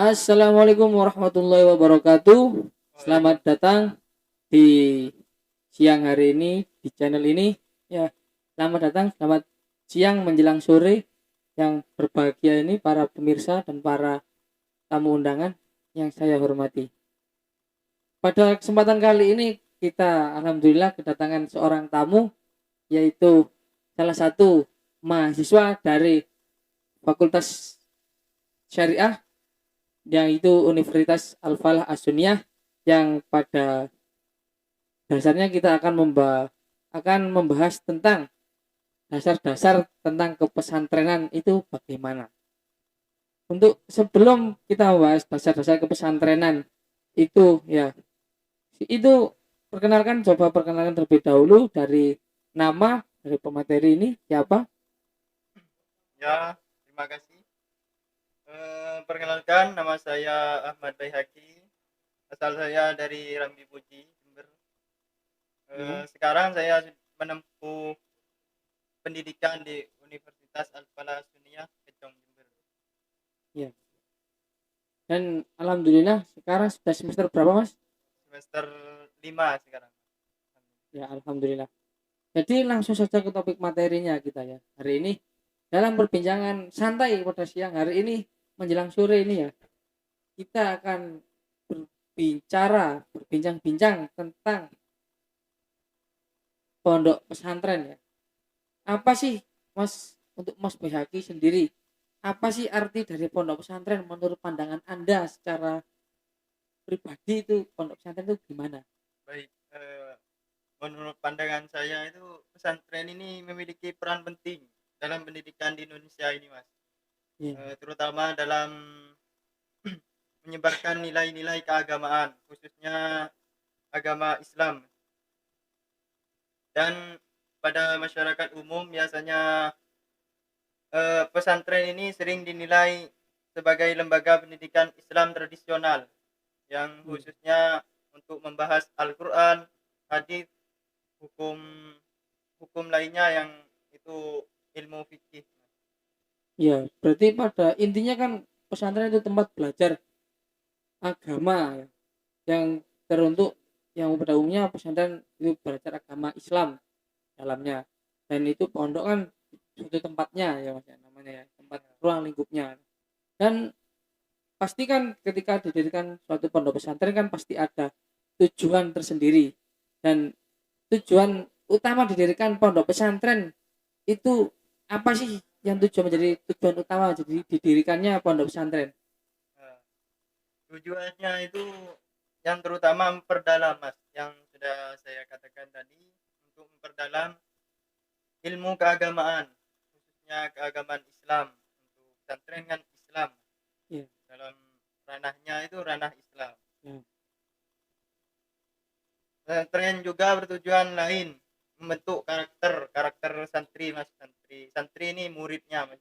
Assalamualaikum warahmatullahi wabarakatuh. Selamat Waalaikumsalam. datang di siang hari ini di channel ini. Ya, selamat datang, selamat siang menjelang sore yang berbahagia ini para pemirsa dan para tamu undangan yang saya hormati. Pada kesempatan kali ini kita alhamdulillah kedatangan seorang tamu yaitu salah satu mahasiswa dari Fakultas Syariah yang itu Universitas Al-Falah As-Sunniyah yang pada dasarnya kita akan membahas tentang dasar-dasar tentang kepesantrenan itu bagaimana. Untuk sebelum kita membahas dasar-dasar kepesantrenan itu ya itu perkenalkan terlebih dahulu dari nama dari pemateri ini siapa? Ya, terima kasih. Perkenalkan, nama saya Ahmad Baihaqi. Asal saya dari Rambi Puji, Jember. Ya, Sekarang saya menempuh pendidikan di Universitas Al-Falah Suniyah, Kecong, Jember. ya. Dan alhamdulillah sekarang sudah semester berapa, Mas? Semester 5 sekarang. Ya, alhamdulillah. Jadi langsung saja ke topik materinya kita ya. Hari ini dalam perbincangan santai pada siang hari ini menjelang sore ini ya, kita akan berbincang-bincang tentang pondok pesantren ya. Apa sih Mas untuk Mas Behaki sendiri? Apa sih arti dari pondok pesantren menurut pandangan Anda secara pribadi itu pondok pesantren itu gimana? Baik, menurut pandangan saya itu pesantren ini memiliki peran penting dalam pendidikan di Indonesia ini, Mas. Ya, Terutama dalam menyebarkan nilai-nilai keagamaan, khususnya agama Islam. Dan pada masyarakat umum biasanya pesantren ini sering dinilai sebagai lembaga pendidikan Islam tradisional yang ya, khususnya untuk membahas Al-Quran, hadis, hukum hukum lainnya yang itu ilmu fikih. ya. Berarti pada intinya kan pesantren itu tempat belajar agama ya, yang teruntuk yang pada umumnya pesantren itu belajar agama Islam dalamnya, dan itu pondok kan suatu tempatnya ya mas ya, namanya ya tempat ruang lingkupnya. Dan pasti kan ketika didirikan suatu pondok pesantren kan pasti ada tujuan tersendiri, dan tujuan utama didirikan pondok pesantren itu apa sih, yang tujuan menjadi tujuan utama jadi didirikannya pondok pesantren? Nah, tujuannya itu yang terutama memperdalam, Mas, yang sudah saya katakan tadi, untuk memperdalam ilmu keagamaan, khususnya keagamaan Islam. Untuk pesantren kan Islam, Ya, dalam ranahnya itu ranah Islam. ya, Pesantren juga bertujuan lain, membentuk karakter karakter santri, Mas. Santri ini muridnya, Mas.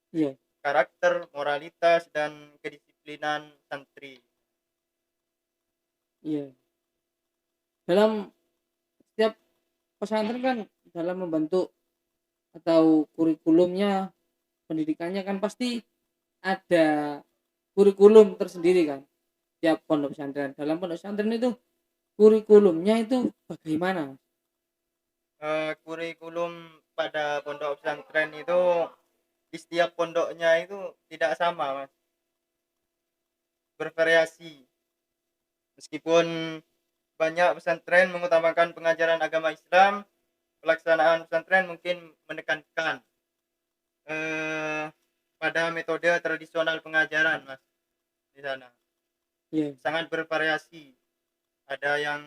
ya, Karakter, moralitas, dan kedisiplinan santri. ya. Dalam setiap pesantren kan dalam membentuk atau kurikulumnya pendidikannya kan pasti ada kurikulum tersendiri kan tiap pondok pesantren. Dalam pondok pesantren itu kurikulumnya itu bagaimana? Kurikulum pada pondok pesantren itu di setiap pondoknya itu tidak sama, Mas. Bervariasi. Meskipun banyak pesantren mengutamakan pengajaran agama Islam, pelaksanaan pesantren mungkin menekankan eh, pada metode tradisional pengajaran, Mas, di sana. Ya, Sangat bervariasi. Ada yang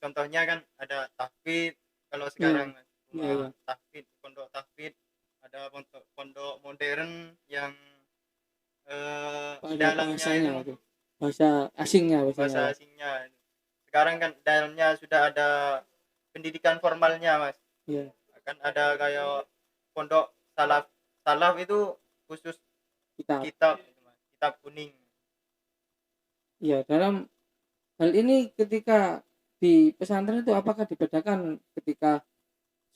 contohnya kan ada tahfidz kalau sekarang, ya, Mas. ya, Cuma ya. tahfidz, pondok tahfidz, ada pondok modern yang di Pada dalamnya bahasanya itu itu bahasa asingnya biasanya bahasa ya. asingnya. Sekarang kan di dalamnya sudah ada pendidikan formalnya, Mas. Ya, Akan ada kayak pondok salaf. Salaf itu khusus kita. kitab, Mas. Kitab kuning. Ya, dalam hal ini ketika di pesantren itu apakah dibedakan ketika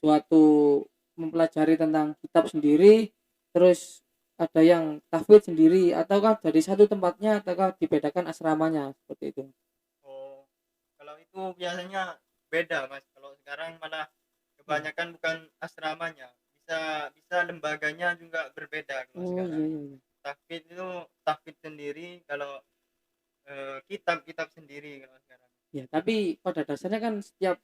suatu mempelajari tentang kitab sendiri terus ada yang tahfidz sendiri ataukah dari satu tempatnya ataukah dibedakan asramanya seperti itu? Oh, kalau itu biasanya beda mas. Kalau sekarang malah Hmm. kebanyakan bukan asramanya, bisa bisa lembaganya juga berbeda kalau Oh iya sekarang. iya, iya. Tahfidz itu tahfidz sendiri, kalau kitab-kitab sendiri kalau sekarang. Ya, tapi pada dasarnya kan setiap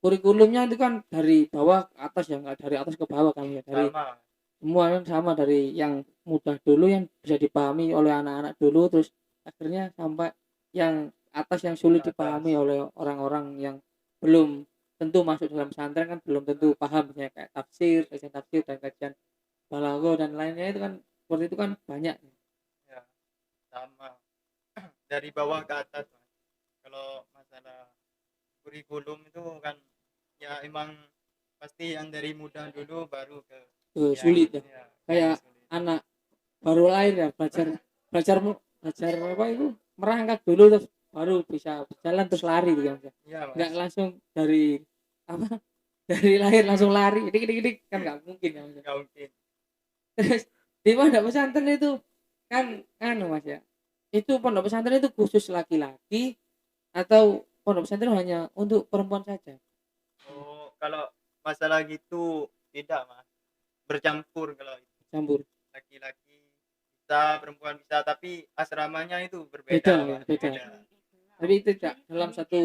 kurikulumnya itu kan dari bawah ke atas ya, nggak dari atas ke bawah kan ya, dari Sama. semua kan sama, dari yang mudah dulu yang bisa dipahami oleh anak-anak dulu, terus akhirnya sampai yang atas yang Ke sulit atas. dipahami oleh orang-orang yang belum tentu masuk dalam pesantren, kan belum tentu paham ya, kayak tafsir, kajian tafsir dan kajian balaghah dan lainnya itu kan seperti itu kan banyak. Ya, sama. Dari bawah ke atas mas. Kalau masalah kurikulum itu kan ya emang pasti yang dari mudah dulu baru ke yang Sulit ya, ya yang kayak sulit. anak baru lahir ya, belajar belajar belajar apa itu, merangkak dulu terus baru bisa berjalan terus lari gitu kan, Iya nggak mas, langsung dari apa, dari lahir langsung lari dik dik dik kan nggak mungkin kan. nggak mungkin. Terus di pondok pesantren itu kan anu mas ya, itu pondok pesantren itu khusus laki-laki atau pondok pesantren hanya untuk perempuan saja? Oh, kalau masalah gitu tidak mas, bercampur. Kalau itu Campur, laki-laki bisa, perempuan bisa, tapi asramanya itu beda berbeda ya, mas, beda, beda. tapi itu tidak dalam satu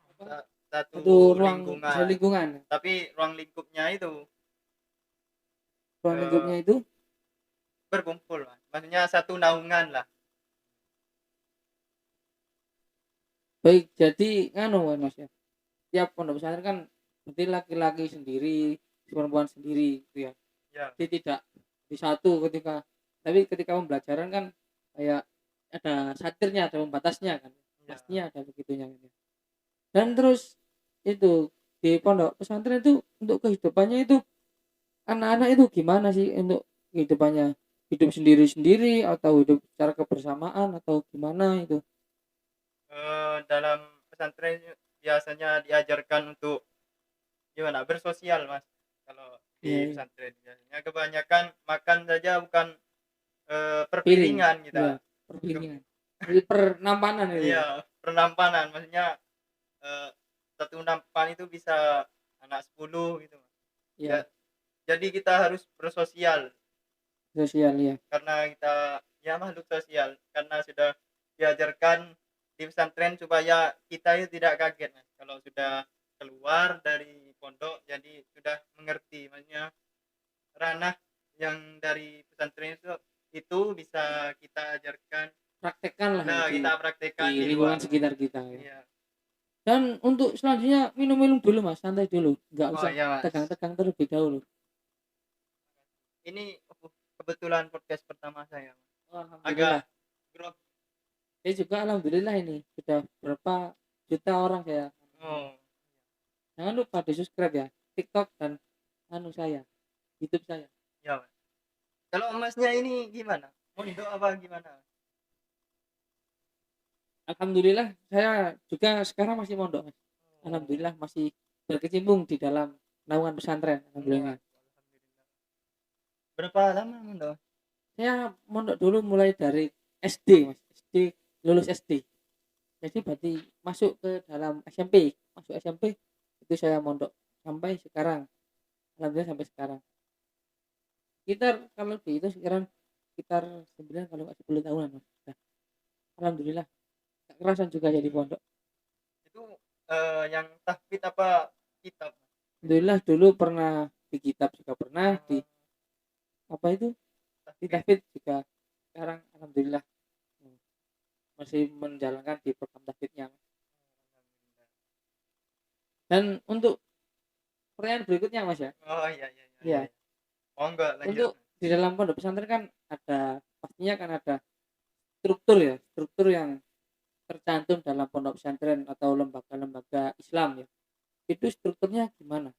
apa, Satu satu ruang lingkungan, lingkungan. tapi ruang lingkupnya itu Ruang eh, lingkupnya itu berkumpul mas, maksudnya satu naungan lah. baik, jadi nganu kan mas ya, tiap pondok pesantren kan berarti laki-laki sendiri, perempuan sendiri gitu ya, Ya, jadi tidak di satu ketika, tapi ketika pembelajaran kan kayak ada satirnya, ada pembatasnya kan, ya. pastinya ada begitunya gitu. Dan terus itu di pondok pesantren itu untuk kehidupannya itu anak-anak itu gimana sih untuk kehidupannya, hidup sendiri-sendiri atau hidup secara kebersamaan atau gimana itu? Dalam pesantren biasanya diajarkan untuk gimana bersosial mas. Kalau Iya, di iya. pesantren biasanya kebanyakan makan saja, bukan Piring, perpiringan ya, kita. perpiringan. Jadi pernampanan itu ya. Iya, pernampanan, maksudnya eh, satu nampan itu bisa anak 10 gitu mas. Ya, Ya, jadi kita harus bersosial sosial ya. karena kita ya makhluk sosial, karena sudah diajarkan di pesantren supaya kita itu tidak kaget mas kalau sudah keluar dari pondok, jadi sudah mengerti maksudnya ranah yang dari pesantren itu bisa kita ajarkan, Praktekkan lah ya nah di kita praktekkan di lingkungan luar mas. sekitar kita ya. Iya. Dan untuk selanjutnya minum-minum dulu mas, santai dulu, nggak Oh usah iya mas, tegang-tegang terlebih dahulu. ini kebetulan podcast pertama saya mas. Oh, Agak alhamdulillah. grup. Saya juga alhamdulillah ini sudah berapa juta orang saya. Oh Jangan lupa di subscribe ya TikTok dan anu saya, YouTube saya. iya mas, kalau emasnya ini gimana, mondok apa gimana? Alhamdulillah saya juga sekarang masih mondok mas. Oh, Alhamdulillah masih berkecimpung di dalam naungan pesantren. oh, Alhamdulillah. alhamdulillah. Berapa lama mondok? Saya mondok dulu mulai dari SD mas, SD, lulus SD. Jadi berarti masuk ke dalam SMP, masuk SMP itu saya mondok sampai sekarang. Alhamdulillah sampai sekarang. Sekitar kalau dihitung sekarang sekitar 9 kalau nggak 10 tahunan mas. Nah, alhamdulillah tak kerasan juga jadi pondok. Itu yang tahfidz apa kitab? Alhamdulillah dulu pernah di kitab juga pernah di Hmm, apa itu di tahfidz. tahfidz juga. Sekarang alhamdulillah masih menjalankan di program tahfidznya. Alhamdulillah. Dan untuk pertanyaan berikutnya mas ya, Oh iya iya iya ya, iya. Monggo lanjut. untuk di dalam pondok pesantren kan ada pastinya kan ada struktur ya, struktur yang tercantum dalam pondok pesantren atau lembaga-lembaga Islam ya, itu strukturnya gimana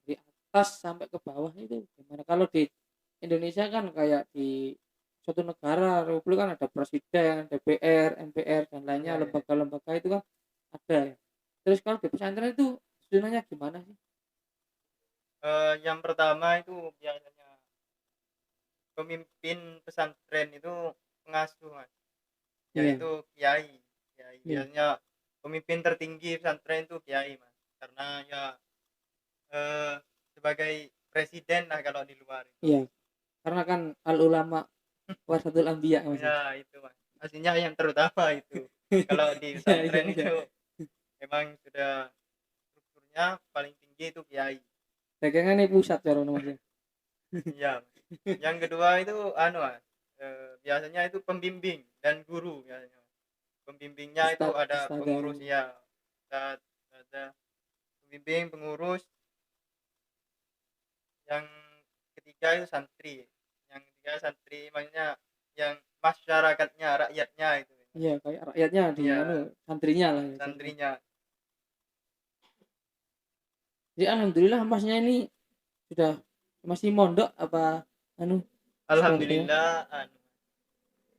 dari atas sampai ke bawah itu gimana? Kalau di Indonesia kan kayak di suatu negara republik kan ada presiden, DPR, MPR dan lainnya, Iya iya. lembaga-lembaga itu kan ada ya. Terus kalau di pesantren itu sebenarnya gimana sih? Yang pertama itu biasanya pemimpin pesantren itu pengasuh, Mas. Iya, Yaitu kiai. Kiai iya, biasanya pemimpin tertinggi pesantren itu kiai, Mas. Karena ya eh, sebagai presiden lah kalau di luar itu. iya. Karena kan al ulama warasatul anbiya Mas. Ya. Ya itu, Mas. Aslinya yang terutama itu. Kalau di Iya, iya, pesantren iya. itu memang sudah strukturnya paling tinggi itu kiai. Dagangan pusat cara Mas. Ya. Iya. Yang kedua itu anu, Mas, biasanya itu pembimbing dan guru biasanya. Pembimbingnya itu Ustad, ada ustadzah. pengurus ya. Ustad, ada pembimbing, pengurus. Yang ketiga itu santri. Yang ketiga santri maksudnya yang masyarakatnya, rakyatnya itu. Iya, kayak rakyatnya di anu Iya, santrinya lah ya. santrinya. Jadi alhamdulillah Masnya ini sudah masih mondok apa anu sekolahnya? Alhamdulillah anu.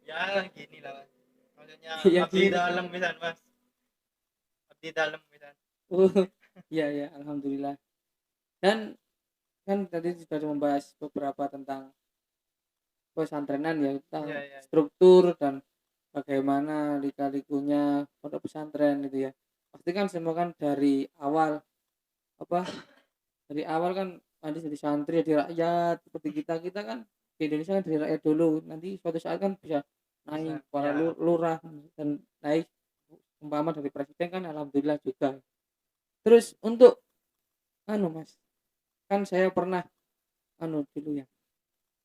Ya gini lah, Mas. Maksudnya Ya abdi gini. dalam pisan, Mas. Abdi dalam pisan. Oh, iya ya, alhamdulillah. Dan kan tadi sudah membahas beberapa tentang pesantrenan ya, tentang Iya, iya. struktur dan bagaimana lika-likunya pondok pesantren itu ya. Pasti kan semua kan dari awal apa? Dari awal kan nanti jadi santri jadi rakyat seperti kita kan di Indonesia kan dari rakyat dulu. Nanti suatu saat kan bisa naik Bisa. para Ya. lurah dan naik umpama dari presiden kan alhamdulillah juga. Terus untuk anu Mas, kan saya pernah anu dulu ya.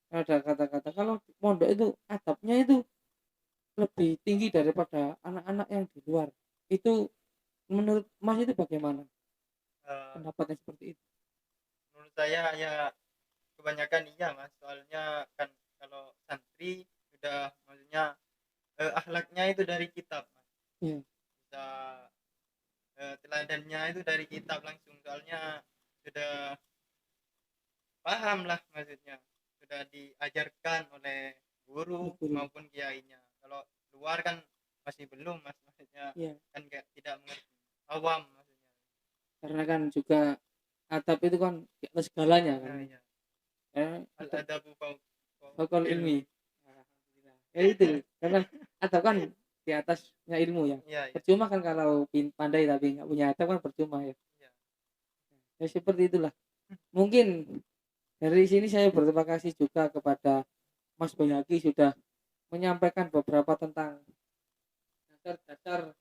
Ada kata-kata kalau pondok itu atapnya itu lebih tinggi daripada anak-anak yang di luar. Itu menurut Mas itu bagaimana? Eh, Pendapatnya seperti itu. menurut saya ya kebanyakan iya, Mas. Soalnya kan kalau santri sudah maksudnya akhlaknya itu dari kitab, Mas. Iya, Bisa teladannya itu dari kitab langsung. Soalnya sudah paham lah maksudnya. Sudah diajarkan oleh guru betul. maupun kiainya. Kalau luar kan masih belum, Mas, maksudnya Iya, kan kayak tidak mengerti. Awam maksudnya. karena kan juga atap itu kan di atas segalanya kan. Nah, iya. Al Atap adabu bakal ilmi. ilmi. Alhamdulillah. Ya itu karena atap kan di atasnya ilmu ya. Iya, iya, Percuma kan kalau pandai tapi nggak punya atap kan percuma ya. iya. Ya seperti itulah. Mungkin dari sini saya berterima kasih juga kepada Mas Bayaki sudah menyampaikan beberapa tentang dasar-dasar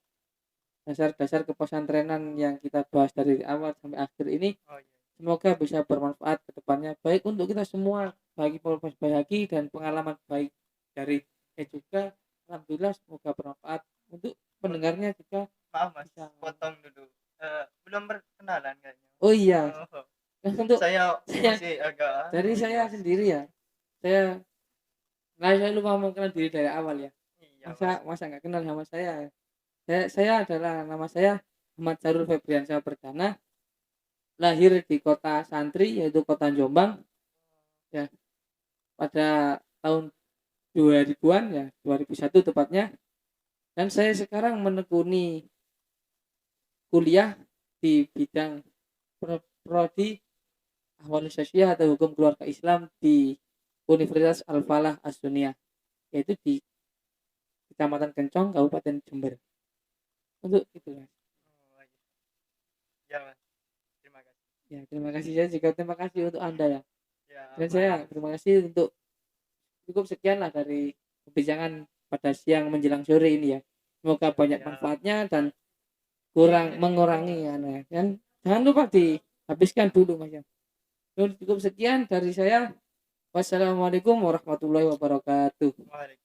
dasar-dasar kepesantrenan yang kita bahas dari awal sampai akhir ini. Oh iya. Semoga bisa bermanfaat ke depannya baik untuk kita semua bagi Mas Bayaki dan pengalaman baik dari saya juga. Alhamdulillah semoga bermanfaat untuk pendengarnya juga Maaf, Mas, bisa. potong dulu. Belum perkenalan kayaknya. Oh iya, Oh, untuk saya saya masih agak dari anu ini, saya Mas. sendiri ya. Saya saya lupa mengenal diri dari awal ya. Iya, Mas. Masa nggak kenal sama saya. Saya adalah nama saya Ahmad Sarul Febriansyah Perdana, lahir di kota Santri yaitu kota Jombang ya pada tahun 2000-an ya 2001 tepatnya, dan saya sekarang menekuni kuliah di bidang prodi ahwal sosial atau hukum keluarga Islam di Universitas Al-Falah As-Sunniyah, yaitu di Kecamatan Kencong Kabupaten Jember. Untuk itu Mas. Oh, iya. Ya, Mas. Terima kasih. Ya, terima kasih saya juga terima kasih untuk Anda ya. Ya, Dan aman, saya Mas. terima kasih untuk cukup sekian lah dari perbincangan pada siang menjelang sore ini ya. Semoga banyak Ya. manfaatnya dan kurang mengurangi ya. Dan jangan lupa dihabiskan dulu Mas ya. Cukup sekian dari saya. Wassalamualaikum warahmatullahi wabarakatuh. Waalaikumsalam.